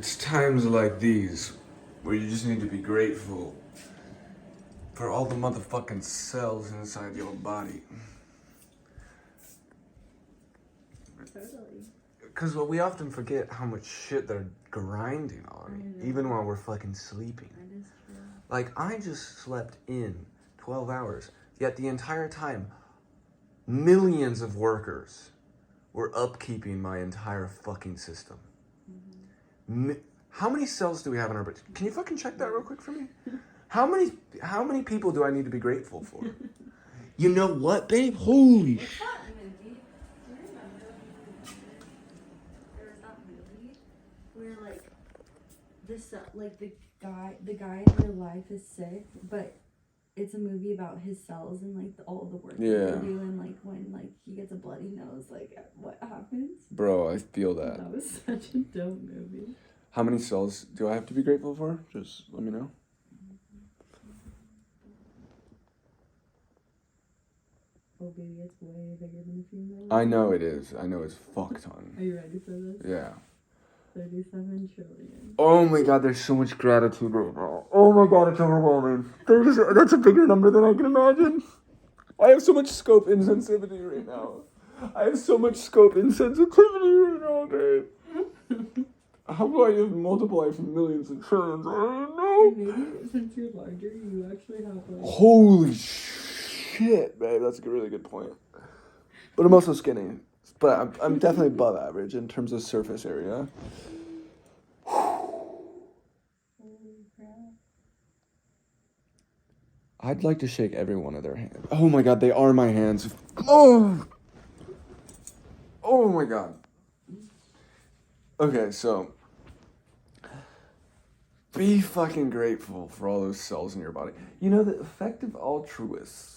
It's times like these where you just need to be grateful for all the motherfucking cells inside your body. Totally. Because we often forget how much shit they're grinding on, even while we're fucking sleeping. That is true. Like, I just slept in 12 hours, yet the entire time, millions of workers were upkeeping my entire fucking system. How many cells do we have in our body? Can you fucking check that real quick for me? How many people do I need to be grateful for? You know what, babe? Holy shit. That movie, do you remember? There was that movie where the guy in real life is sick, but it's a movie about his cells and like all the work Yeah. they do, and like when like he gets a bloody nose, like what happens? Bro, I feel that. That was such a dope movie. How many cells do I have to be grateful for? Just let me know. Oh baby, it's way bigger than a female. I know it is. I know it's fuck ton. Are you ready for this? Yeah. 37 trillion. Oh my god, there's so much gratitude right now. Oh my god, it's overwhelming. That's a bigger number than I can imagine. I have so much scope insensitivity right now. I have so much scope insensitivity right now, babe. How do I even multiply from millions and trillions? I don't know. Maybe since you're larger, you actually have like... Holy shit, babe. That's a really good point. But I'm also skinny. But I'm definitely above average in terms of surface area. I'd like to shake every one of their hands. Oh my god, they are my hands. Oh! Oh my god. Okay, so... be fucking grateful for all those cells in your body. You know, the effective altruists...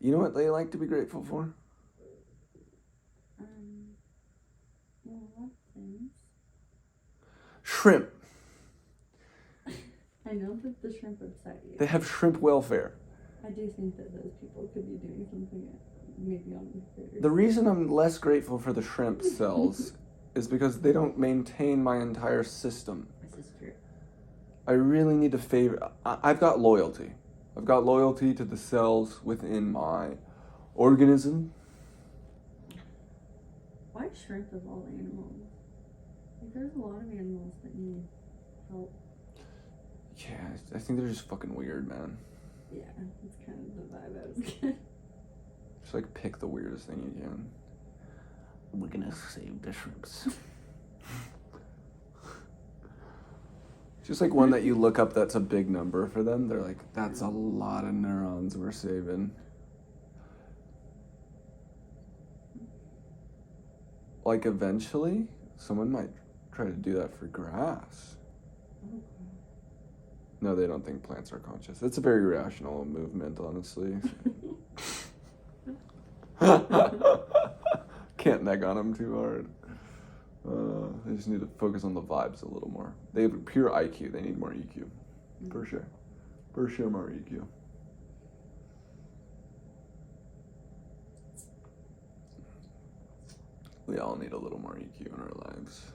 You know what they like to be grateful for? Well, what things? Shrimp. I know that the shrimp upset you. They have shrimp welfare. I do think that those people could be doing something maybe unfair. The reason I'm less grateful for the shrimp cells is because they don't maintain my entire system. This is true. I really need to favor... I've got loyalty. I've got loyalty to the cells within my organism. Why shrimp of all animals? Like, there's a lot of animals that need help. Yeah, I think they're just fucking weird, man. Yeah, that's kind of the vibe I was getting. Just like pick the weirdest thing you can. We're gonna save the shrimps. Just like one that you look up that's a big number for them. They're like, that's a lot of neurons we're saving. Like eventually, someone might try to do that for grass. No, they don't think plants are conscious. It's a very rational movement, honestly. Can't neg on them too hard. They just need to focus on the vibes a little more. They have pure IQ. They need more EQ. For sure. For sure, more EQ. We all need a little more EQ in our lives.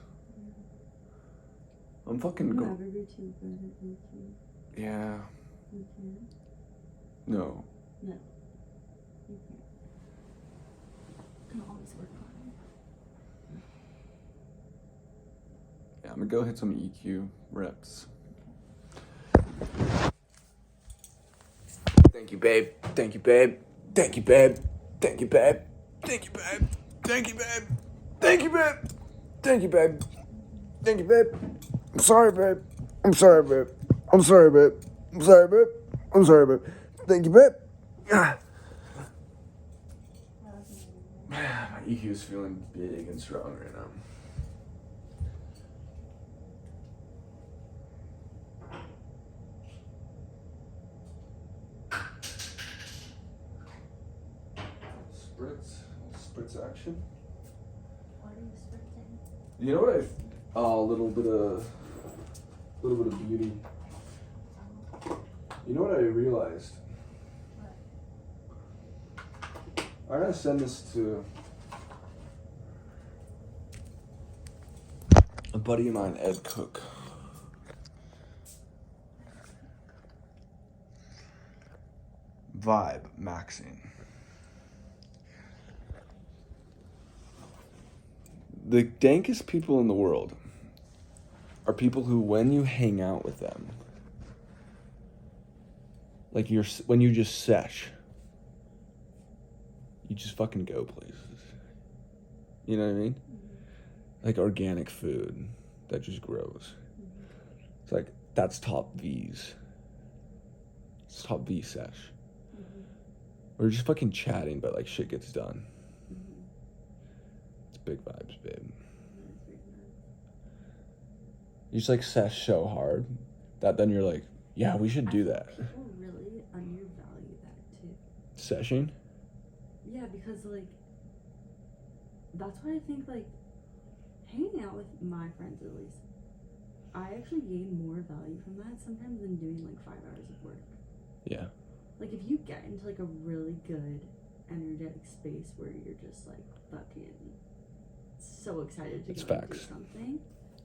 I'm fucking You'll never be too good at EQ. Yeah. You can't? No. No. You can't. Can always work on it. Yeah, I'm gonna go hit some EQ reps. Thank you, babe. Thank you, babe. Thank you, babe. Thank you, babe. Thank you, babe. Thank you, babe. Thank you, babe. Thank you, babe. Thank you, babe. I'm sorry, babe. I'm sorry, babe. I'm sorry, babe. I'm sorry, babe. I'm sorry, babe. Thank you, babe. Ah. My EQ is feeling big and strong right now. Spritz action. What are you spritzing? You know what a little bit of beauty. You know what I realized? What? I gotta send this to buddy of mine, Ed Cook. Vibe maxing. The dankest people in the world are people who, when you hang out with them, like when you just sesh, you just fucking go places. You know what I mean? Mm-hmm. Like organic food that just grows. Mm-hmm. It's like, that's top V's. It's top V sesh. Mm-hmm. We're just fucking chatting, but like shit gets done. Mm-hmm. It's big vibes, babe. You just like sesh so hard that then you're like, yeah, we should do that. People really undervalue that too. Seshing? Yeah, because like that's why I think like hanging out with my friends at least, I actually gain more value from that sometimes than doing like 5 hours of work. Yeah. Like if you get into like a really good energetic space where you're just like fucking so excited to go and do something,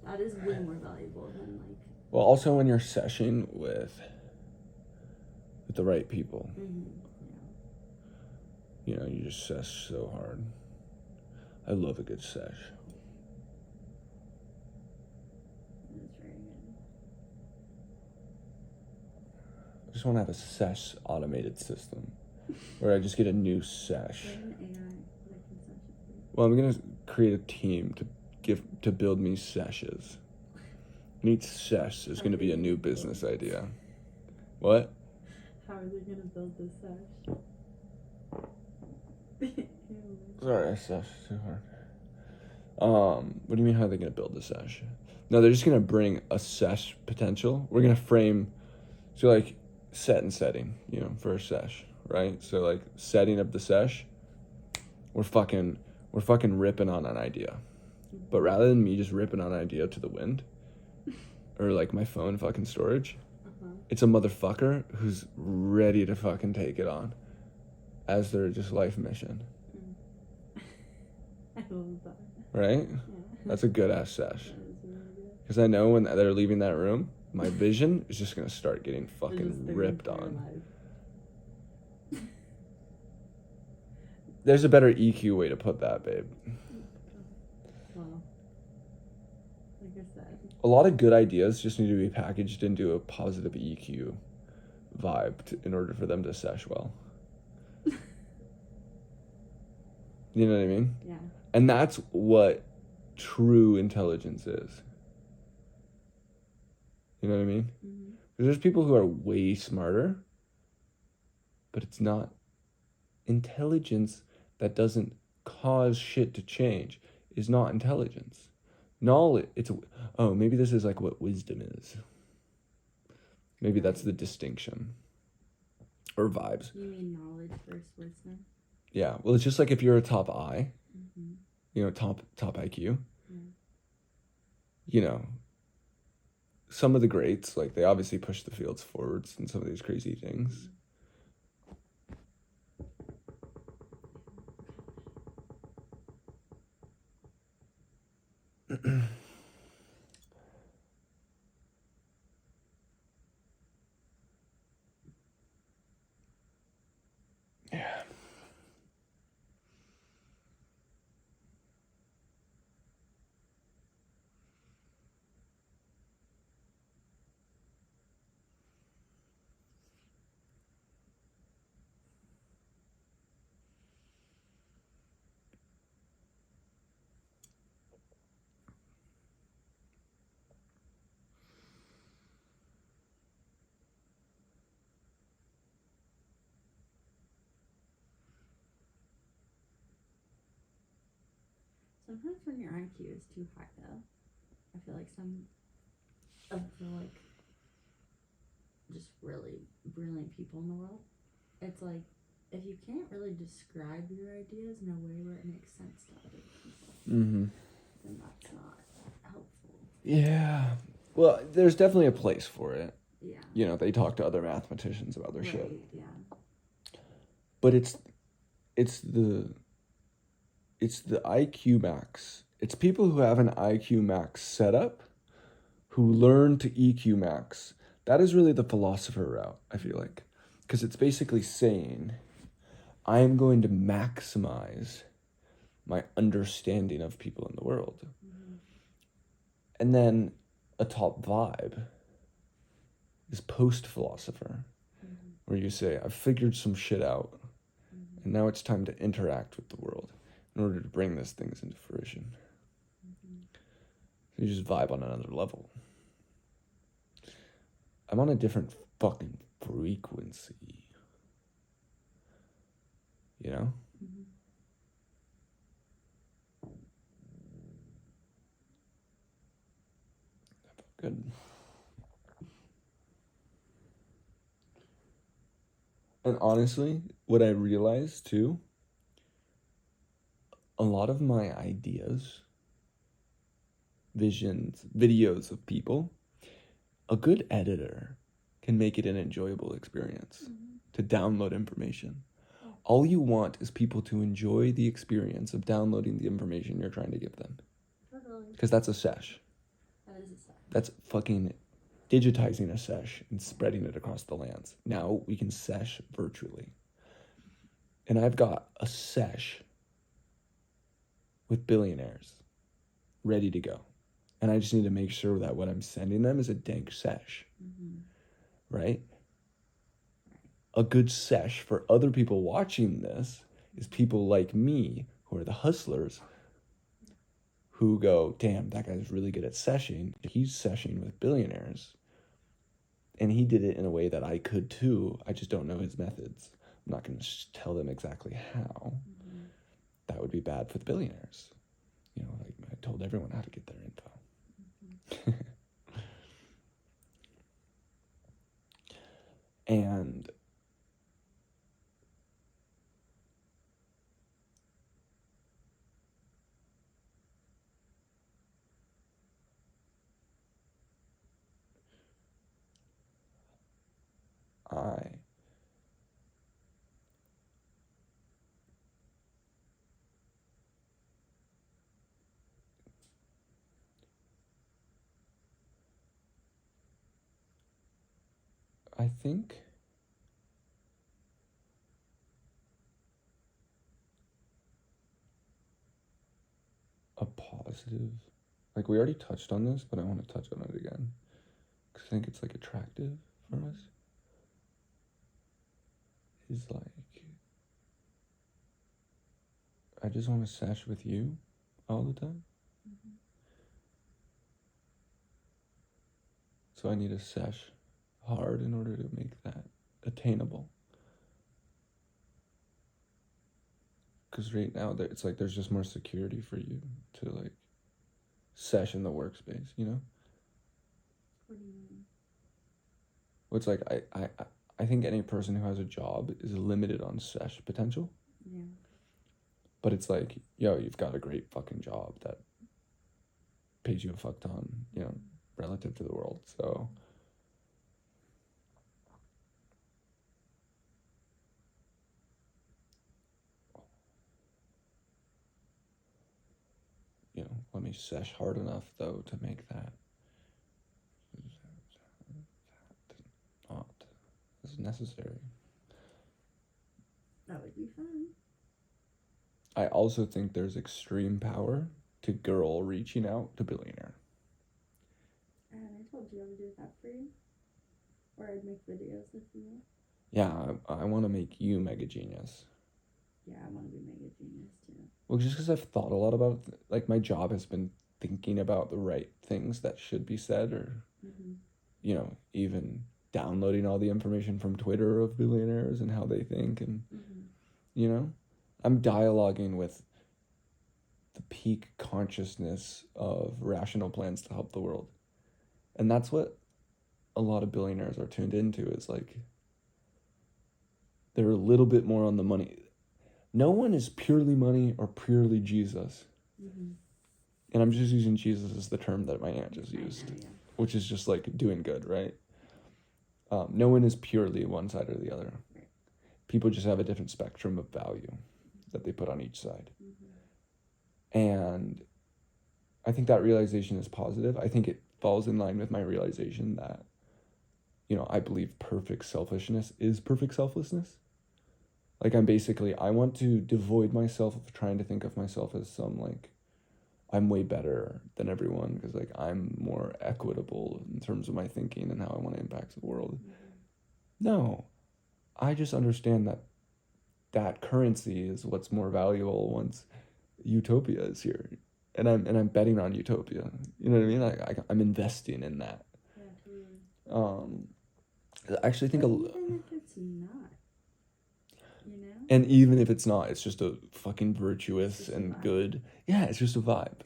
that is way more valuable than like. Well, also when you're seshing with the right people. Mm-hmm. Yeah. You know, you just sesh so hard. I love a good sesh. That's very good. I just want to have a sesh automated system where I just get a new sesh. Well, I'm gonna create a team to build me seshes. Neat sesh is gonna be a new business idea. What? How are they gonna build this sesh? Sorry, I seshed too hard. What do you mean, how are they gonna build the sesh? No, they're just gonna bring a sesh potential. We're gonna frame, so like set and setting, you know, for a sesh, right? So like setting up the sesh, we're fucking ripping on an idea. But rather than me just ripping on an idea to the wind, or like my phone fucking storage, it's a motherfucker who's ready to fucking take it on as their just life mission. I love that. Right? Yeah. That's a good ass sesh. Because I know when they're leaving that room, my vision is just gonna start getting fucking ripped on. There's a better EQ way to put that, babe. Well, like I said, a lot of good ideas just need to be packaged into a positive EQ vibe in order for them to sesh well. You know what I mean? Yeah. And that's what true intelligence is. You know what I mean? Mm-hmm. There's people who are way smarter, but it's not intelligence that doesn't cause shit to change is not intelligence. Knowledge, maybe this is like what wisdom is. Maybe that's the distinction. Or vibes. You mean knowledge versus wisdom? Yeah, well, it's just like if you're a top I, mm-hmm. You know, top IQ, you know, some of the greats, like they obviously push the fields forwards in some of these crazy things. Yeah. Sometimes when your IQ is too high, though, I feel like some of the, like, just really brilliant people in the world, it's like, if you can't really describe your ideas in a way where it makes sense to other people, then that's not helpful. Yeah. Well, there's definitely a place for it. Yeah. You know, they talk to other mathematicians about their shit. Yeah. But it's the IQ max It's people who have an IQ max setup who learn to EQ max. That is really the philosopher route, I feel like. Because it's basically saying, I am going to maximize my understanding of people in the world. And then a top vibe is post-philosopher, where you say, I've figured some shit out, and now it's time to interact with the world in order to bring these things into fruition. So you just vibe on another level. I'm on a different fucking frequency. You know? That felt good. And honestly, what I realized too, a lot of my ideas, visions, videos of people, a good editor can make it an enjoyable experience to download information. All you want is people to enjoy the experience of downloading the information you're trying to give them. Totally. Because that's a sesh. That is a sesh. That's fucking digitizing a sesh and spreading it across the lands. Now we can sesh virtually. And I've got a sesh with billionaires ready to go. And I just need to make sure that what I'm sending them is a dank sesh. Right? A good sesh for other people watching this is people like me, who are the hustlers, who go, damn, that guy's really good at seshing. He's seshing with billionaires. And he did it in a way that I could too. I just don't know his methods. I'm not going to tell them exactly how. That would be bad for the billionaires. You know, like I told everyone how to get their info. And I think a positive, like we already touched on this, but I want to touch on it again because I think it's like attractive for us, is like, I just want to sesh with you all the time. So I need to sesh hard in order to make that attainable. Because right now, it's like there's just more security for you to like sesh in the workspace, you know? What do you mean? Well, it's like I think any person who has a job is limited on sesh potential. Yeah. But it's like, yo, you've got a great fucking job that pays you a fuck ton, you know, relative to the world. So you know, let me sesh hard enough though to make that not as necessary. That would be fun. I also think there's extreme power to girl reaching out to billionaire. And I told you I would do that for you. Or I'd make videos if you will. Yeah, I want to make you mega genius. Yeah, I want to be mega genius too. Well, just because I've thought a lot about, like, my job has been thinking about the right things that should be said, or, you know, even downloading all the information from Twitter of billionaires and how they think, and, you know, I'm dialoguing with the peak consciousness of rational plans to help the world. And that's what a lot of billionaires are tuned into, is like, they're a little bit more on the money. No one is purely money or purely Jesus. And I'm just using Jesus as the term that my aunt just used, which is just like doing good, right? No one is purely one side or the other. People just have a different spectrum of value that they put on each side. And I think that realization is positive. I think it falls in line with my realization that, I believe perfect selfishness is perfect selflessness. Like, I want to devoid myself of trying to think of myself as some, like, I'm way better than everyone because, like, I'm more equitable in terms of my thinking and how I want to impact the world. No, I just understand that currency is what's more valuable once utopia is here. And I'm betting on utopia. You know what I mean? I'm investing in that. Yeah, totally. I actually think even if it's not, and even if it's not, it's just a fucking virtuous and good. Yeah, it's just a vibe.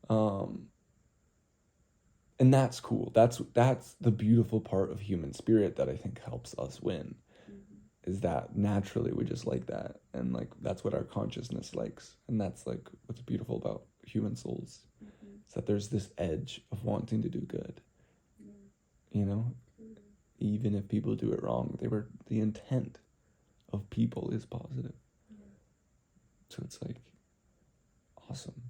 Totally. And that's cool. That's the beautiful part of human spirit that I think helps us win. Is that naturally we just like that, and like that's what our consciousness likes, and that's like what's beautiful about human souls. Is that there's this edge of wanting to do good. Even if people do it wrong, the intent of people is positive. So it's like awesome.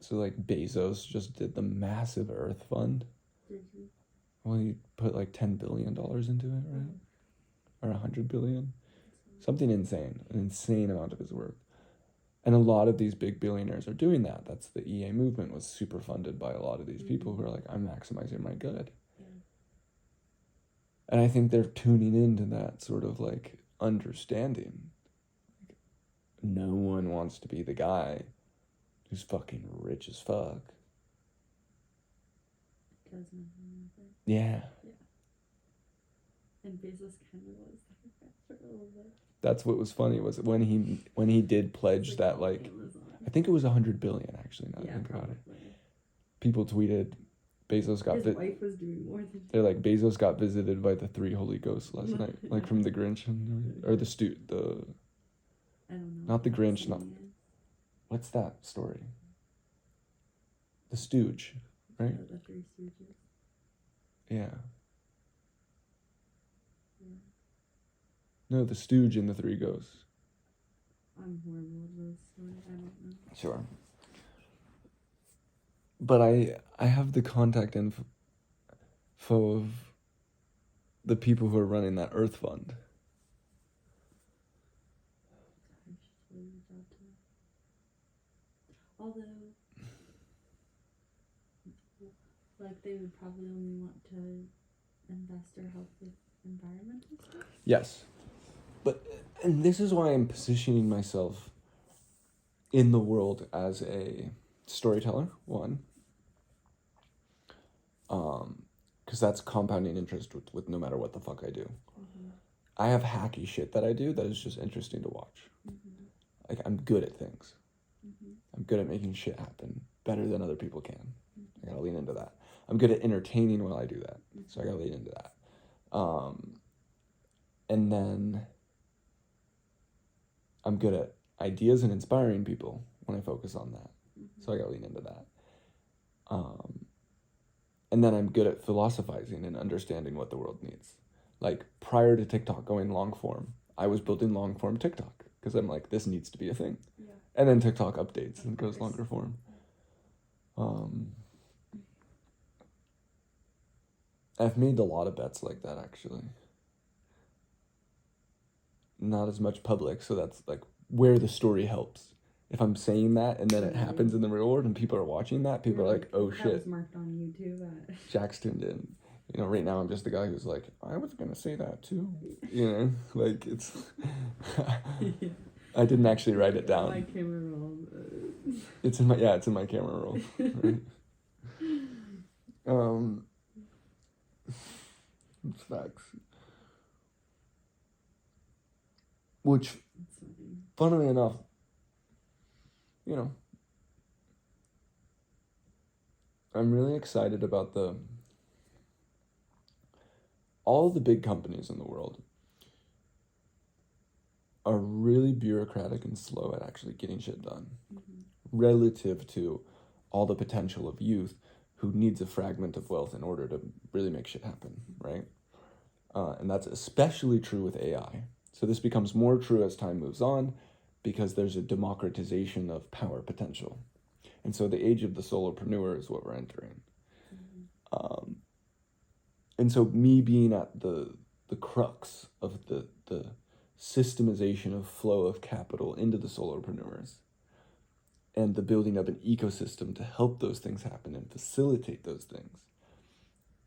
So like Bezos just did the massive Earth Fund. Well, he put like $10 billion into it, right? Or $100 billion, something insane, an insane amount of his work. And a lot of these big billionaires are doing that. That's the EA movement was super funded by a lot of these people who are like, I'm maximizing my good. And I think they're tuning into that sort of like understanding. No one wants to be the guy who's fucking rich as fuck. Yeah. And Bezos kind of was like that for a little bit. That's what was funny was when he did pledge that like Amazon. I think it was 100 billion actually. Now that I think about it, people tweeted Bezos got his wife was doing more than they're like Bezos got visited by the 3 Holy Ghosts last night, like from the Grinch or the I don't know. Not the Grinch, not what's that story? The Stooge, right? The Three Stooges. Yeah. No, the Stooge and the 3 Ghosts. I'm horrible at those stories. I don't know. Sure. But I have the contact info of the people who are running that Earth Fund. Although, like, they would probably only want to invest or help with environmental stuff. Yes. And this is why I'm positioning myself in the world as a storyteller, one. Because that's compounding interest with no matter what the fuck I do. I have hacky shit that I do that is just interesting to watch. Like, I'm good at things. I'm good at making shit happen better than other people can. I gotta lean into that. I'm good at entertaining while I do that. So I gotta lean into that. And then I'm good at ideas and inspiring people when I focus on that. So I gotta lean into that. And then I'm good at philosophizing and understanding what the world needs. Like, prior to TikTok going long form, I was building long form TikTok because I'm like, this needs to be a thing. Yeah. And then TikTok updates and goes longer form. I've made a lot of bets like that, actually. Not as much public, so that's like where the story helps. If I'm saying that and then it happens in the real world and people are watching that, people are like, oh shit. That was marked on YouTube. Jack's tuned in. Right now I'm just the guy who's like, I was going to say that too. Like it's... I didn't actually write it down. My camera roll. It's in my camera roll. Right? It's facts. Which, funnily enough, I'm really excited about all the big companies in the world are really bureaucratic and slow at actually getting shit done relative to all the potential of youth who needs a fragment of wealth in order to really make shit happen, right? And that's especially true with AI. So this becomes more true as time moves on. because there's a democratization of power potential. And so the age of the solopreneur is what we're entering. And so me being at the crux of the systemization of flow of capital into the solopreneurs and the building of an ecosystem to help those things happen and facilitate those things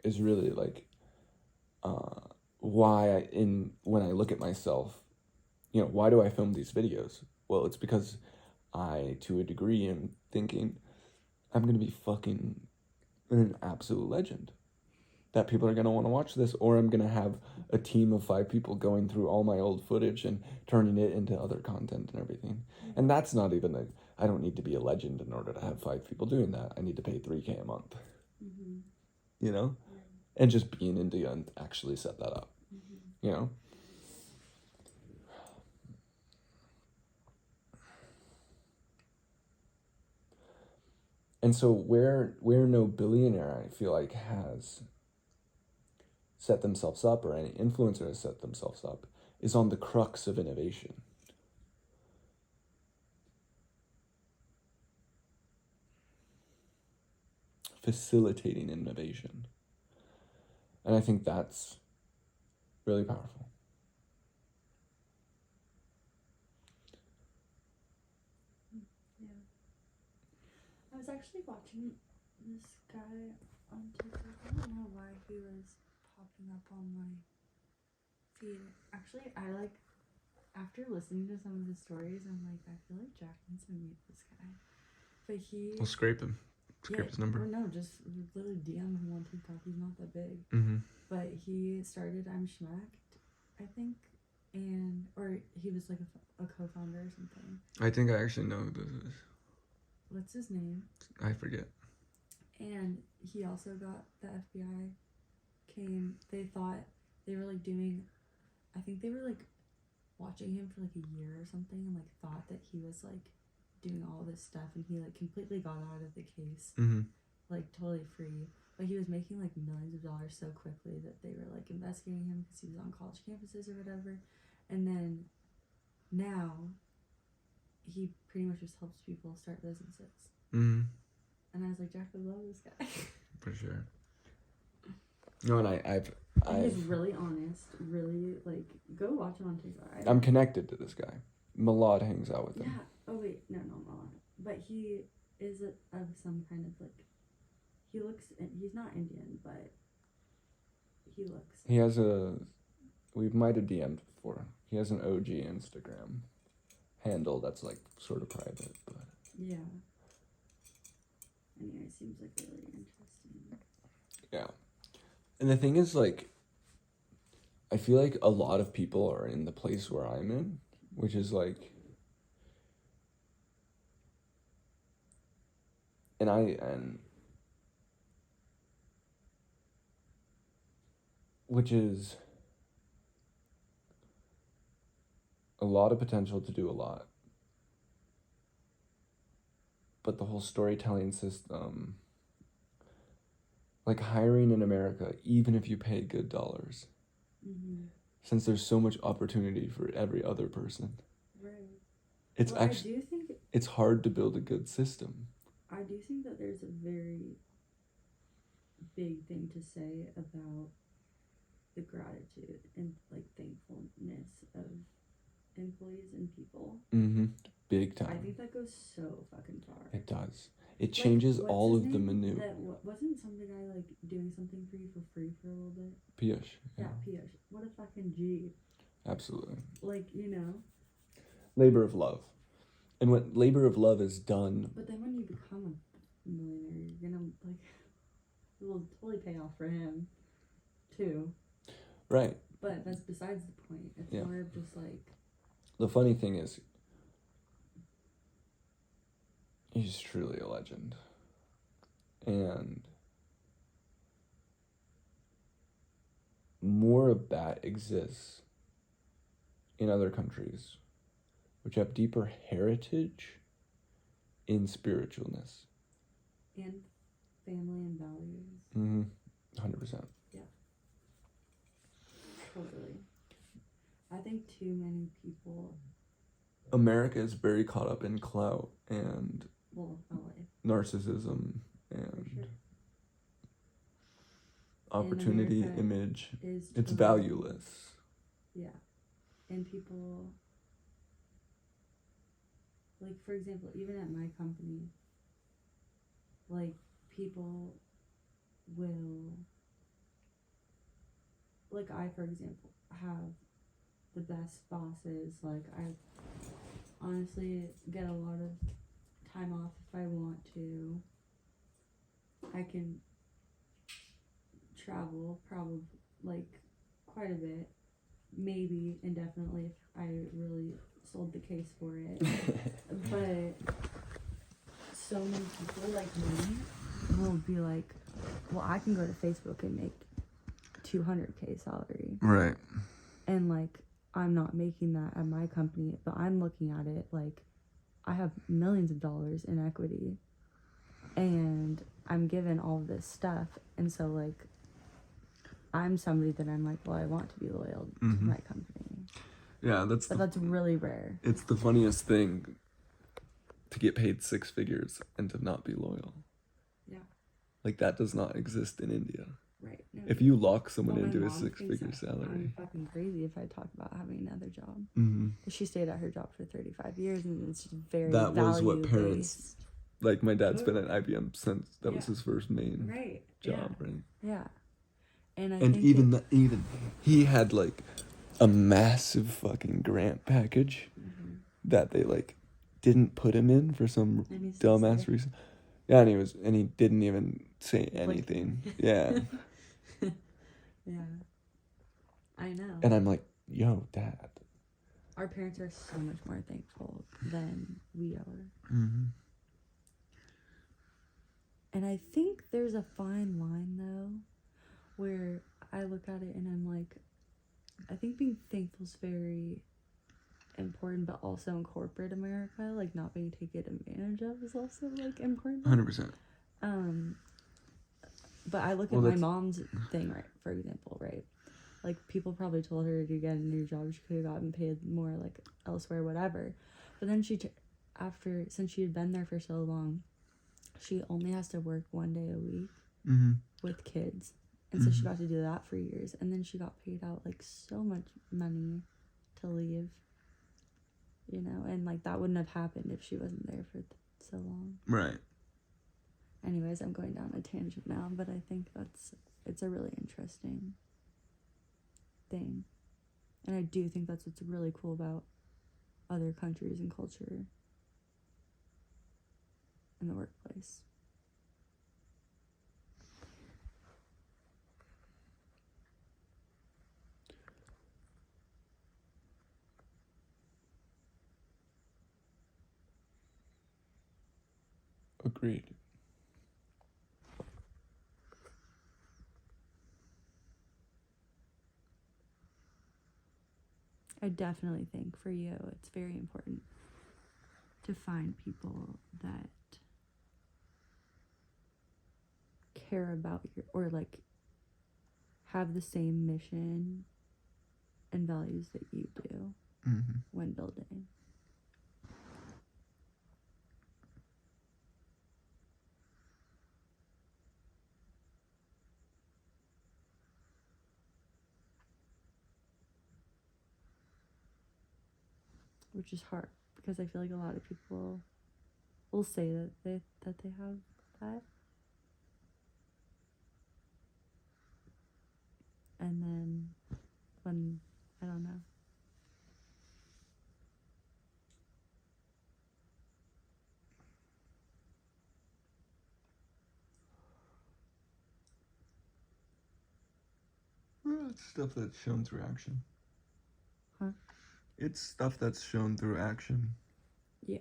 is really like why when I look at myself, why do I film these videos? Well, it's because I, to a degree, am thinking I'm going to be fucking an absolute legend. That people are going to want to watch this, or I'm going to have a team of 5 people going through all my old footage and turning it into other content and everything. And that's not even I don't need to be a legend in order to have 5 people doing that. I need to pay $3,000 a month. And just be in India and actually set that up, And so where no billionaire, I feel like, has set themselves up, or any influencer has set themselves up, is on the crux of innovation. Facilitating innovation. And I think that's really powerful. Yeah. I was actually watching this guy on TikTok. I don't know why he was popping up on my feed. Actually, after listening to some of his stories, I'm like, I feel like Jack needs to meet this guy. But We'll scrape him. Scrape his number. Or no, just literally DM him on TikTok. He's not that big. But he started I'm Schmacked, I think. Or he was like a co-founder or something. I think I actually know who this is. What's his name? I forget. And he also got the FBI they thought they were like doing, I think they were like watching him for like a year or something, and like thought that he was like doing all this stuff, and he like completely got out of the case, like totally free. But he was making like millions of dollars so quickly that they were like investigating him because he was on college campuses or whatever. And then now he pretty much just helps people start businesses. And I was like, Jack, I love this guy. For sure. No, and he's really honest, really, like, go watch him on TikTok. I'm connected to this guy. Milad hangs out with him. Yeah. Oh, wait. No, Milad. But he is of some kind of, like, he's not Indian, but he looks. He has we might have DM'd before. He has an OG Instagram handle that's, like, sort of private, but. Yeah. Anyway, it seems like really interesting. Yeah. And the thing is, like, I feel like a lot of people are in the place where I'm in, which is like, which is a lot of potential to do a lot. But the whole storytelling system, like hiring in America, even if you pay good dollars, since there's so much opportunity for every other person, it's it's hard to build a good system. I do think that there's a very big thing to say about the gratitude and like thankfulness of employees and people. Big time. I think that goes so fucking far. It does. It changes all of the menu. Wasn't some guy like doing something for you for free for a little bit? Piyush. Yeah, Piyush. What a fucking G. Absolutely. Like, Labor of love. And what labor of love is done. But then when you become a millionaire, you're gonna like, it will totally pay off for him, too. Right. But that's besides the point. It's more of just like. The funny thing is, he's truly a legend. And more of that exists in other countries, which have deeper heritage in spiritualness. And family and values. 100%. Yeah. Totally. I think too many people America is very caught up in clout and Well, LA. narcissism For and sure. opportunity, America image. Is It's totally- valueless. Yeah. And people, like, for example, even at my company, like, people will, like, I, for example, have the best bosses. Like, I honestly get a lot of time off if I want to. I can travel probably, like, quite a bit, maybe indefinitely if I really sold the case for it. But so many people like me will be like, well, I can go to Facebook and make 200K salary. Right. And like, I'm not making that at my company, but I'm looking at it like I have millions of dollars in equity and I'm given all of this stuff. And so like, I'm somebody that I'm like, well, I want to be loyal to my company. Yeah, But that's really rare. It's the funniest thing to get paid 6 figures and to not be loyal. Yeah. Like, that does not exist in India. Right. No, If you lock someone my into a mom 6-figure thinks salary. I'm fucking crazy if I talk about having another job. Mm-hmm. She stayed at her job for 35 years and it's just very That was what value-based. parents, like my dad's been at IBM since that was Yeah. his first main Right. job, Yeah. right? Yeah. And I And think even he had like a massive fucking grant package that they like didn't put him in for some And he's still dumbass there. reason. Yeah, and he didn't even say Like- anything. Yeah. Yeah. I know. And I'm like, yo, Dad. Our parents are so much more thankful than we are. Mm-hmm. And I think there's a fine line though where I look at it and I'm like, I think being thankful is very important, but also in corporate America, like not being taken advantage of is also like important. 100%. But I look at my mom's thing, right, for example, right? Like people probably told her to get a new job, she could have gotten paid more like elsewhere, whatever. But then since she had been there for so long, she only has to work 1 day a week with kids. And so she got to do that for years. And then she got paid out like so much money to leave, you know? And like that wouldn't have happened if she wasn't there for so long. Right. Anyways, I'm going down a tangent now, but I think it's a really interesting thing. And I do think that's what's really cool about other countries and culture in the workplace. Agreed. I definitely think for you, it's very important to find people that care about or like have the same mission and values that you do when building. Which is hard because I feel like a lot of people will say that they have that, and then when I don't know. Well, it's stuff that's shown through action. Huh? It's stuff that's shown through action. Yeah.